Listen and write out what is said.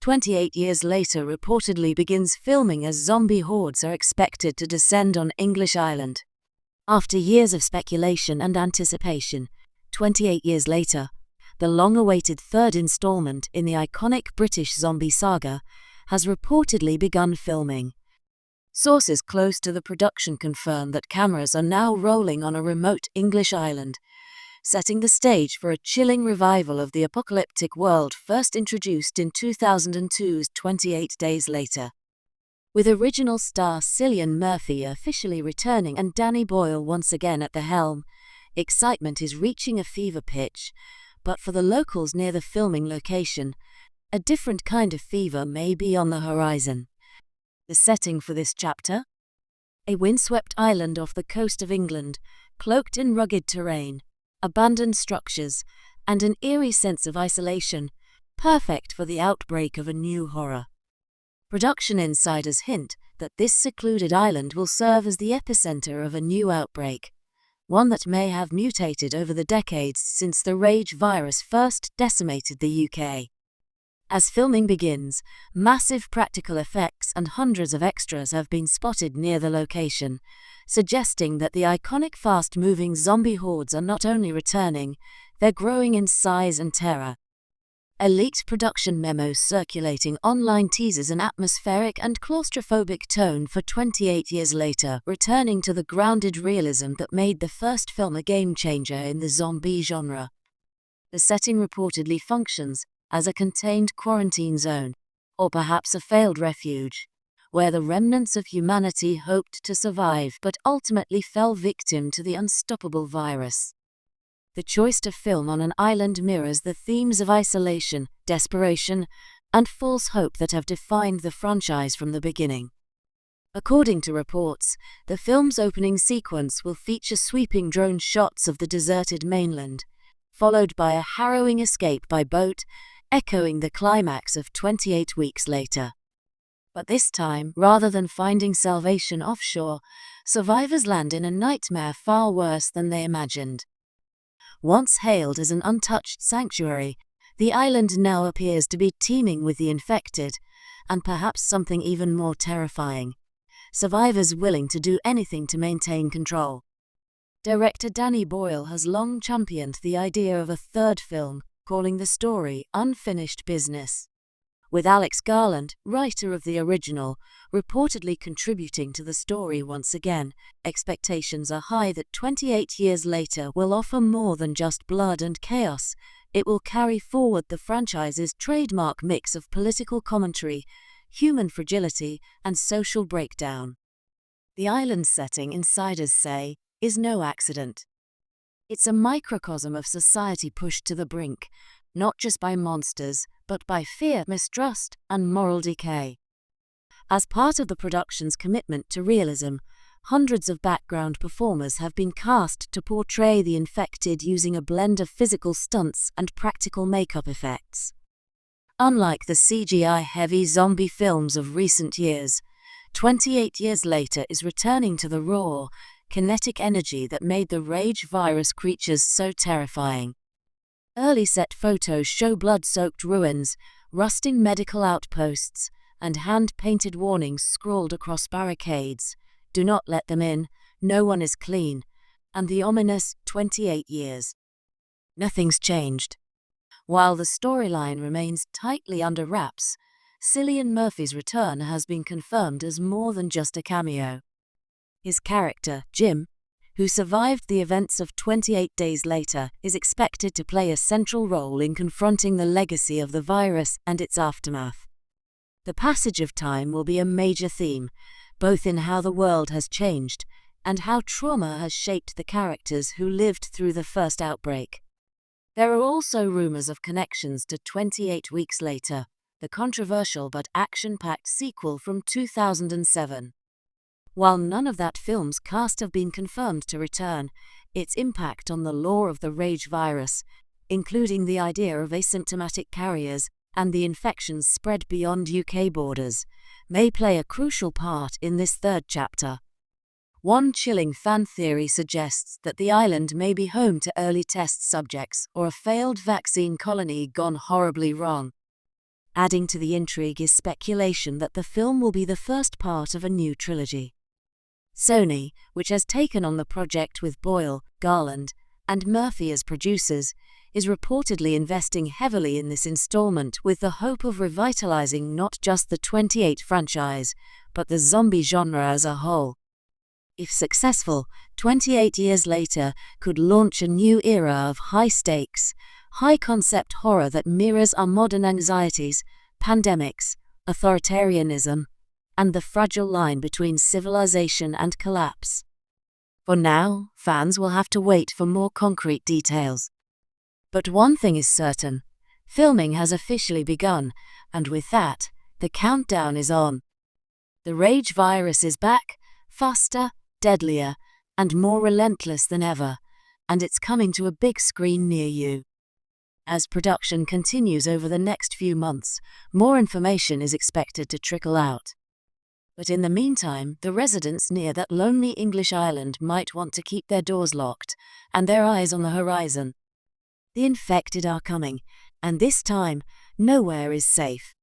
28 years later reportedly begins filming as zombie hordes are expected to descend on English Island. After years of speculation and anticipation, 28 years later, the long-awaited third installment in the iconic British zombie saga has reportedly begun filming. Sources close to the production confirm that cameras are now rolling on a remote English island, setting the stage for a chilling revival of the apocalyptic world first introduced in 2002's 28 Days Later. With original star Cillian Murphy officially returning and Danny Boyle once again at the helm, excitement is reaching a fever pitch, but for the locals near the filming location, a different kind of fever may be on the horizon. The setting for this chapter? A windswept island off the coast of England, cloaked in rugged terrain, abandoned structures, and an eerie sense of isolation, perfect for the outbreak of a new horror. Production insiders hint that this secluded island will serve as the epicenter of a new outbreak, one that may have mutated over the decades since the Rage virus first decimated the UK. As filming begins, massive practical effects and hundreds of extras have been spotted near the location, suggesting that the iconic fast-moving zombie hordes are not only returning, they're growing in size and terror. A leaked production memo circulating online teases an atmospheric and claustrophobic tone for 28 years later, returning to the grounded realism that made the first film a game-changer in the zombie genre. The setting reportedly functions as a contained quarantine zone, or perhaps a failed refuge, where the remnants of humanity hoped to survive but ultimately fell victim to the unstoppable virus. The choice to film on an island mirrors the themes of isolation, desperation, and false hope that have defined the franchise from the beginning. According to reports, the film's opening sequence will feature sweeping drone shots of the deserted mainland, followed by a harrowing escape by boat, echoing the climax of 28 Weeks Later. But this time, rather than finding salvation offshore, survivors land in a nightmare far worse than they imagined. Once hailed as an untouched sanctuary, the island now appears to be teeming with the infected, and perhaps something even more terrifying: survivors willing to do anything to maintain control. Director Danny Boyle has long championed the idea of a third film, calling the story Unfinished Business. With Alex Garland, writer of the original, reportedly contributing to the story once again, expectations are high that 28 years later will offer more than just blood and chaos. It will carry forward the franchise's trademark mix of political commentary, human fragility, and social breakdown. The island setting, insiders say, is no accident. It's a microcosm of society pushed to the brink, not just by monsters, but by fear, mistrust, and moral decay. As part of the production's commitment to realism, hundreds of background performers have been cast to portray the infected using a blend of physical stunts and practical makeup effects. Unlike the CGI-heavy zombie films of recent years, 28 years later is returning to the raw, kinetic energy that made the Rage virus creatures so terrifying. Early set photos show blood-soaked ruins, rusting medical outposts, and hand-painted warnings scrawled across barricades: "Do not let them in, no one is clean," and the ominous 28 years. Nothing's changed. While the storyline remains tightly under wraps, Cillian Murphy's return has been confirmed as more than just a cameo. His character, Jim, who survived the events of 28 Days Later, is expected to play a central role in confronting the legacy of the virus and its aftermath. The passage of time will be a major theme, both in how the world has changed and how trauma has shaped the characters who lived through the first outbreak. There are also rumors of connections to 28 Weeks Later, the controversial but action-packed sequel from 2007. While none of that film's cast have been confirmed to return, its impact on the lore of the Rage virus, including the idea of asymptomatic carriers and the infections spread beyond UK borders, may play a crucial part in this third chapter. One chilling fan theory suggests that the island may be home to early test subjects or a failed vaccine colony gone horribly wrong. Adding to the intrigue is speculation that the film will be the first part of a new trilogy. Sony, which has taken on the project with Boyle, Garland, and Murphy as producers, is reportedly investing heavily in this installment with the hope of revitalizing not just the 28 franchise, but the zombie genre as a whole. If successful, 28 years later could launch a new era of high-stakes, high-concept horror that mirrors our modern anxieties, pandemics, authoritarianism, and the fragile line between civilization and collapse. For now, fans will have to wait for more concrete details. But one thing is certain, filming has officially begun, and with that, the countdown is on. The rage virus is back, faster, deadlier, and more relentless than ever, and it's coming to a big screen near you. As production continues over the next few months, more information is expected to trickle out. But in the meantime, the residents near that lonely English island might want to keep their doors locked and their eyes on the horizon. The infected are coming, and this time, nowhere is safe.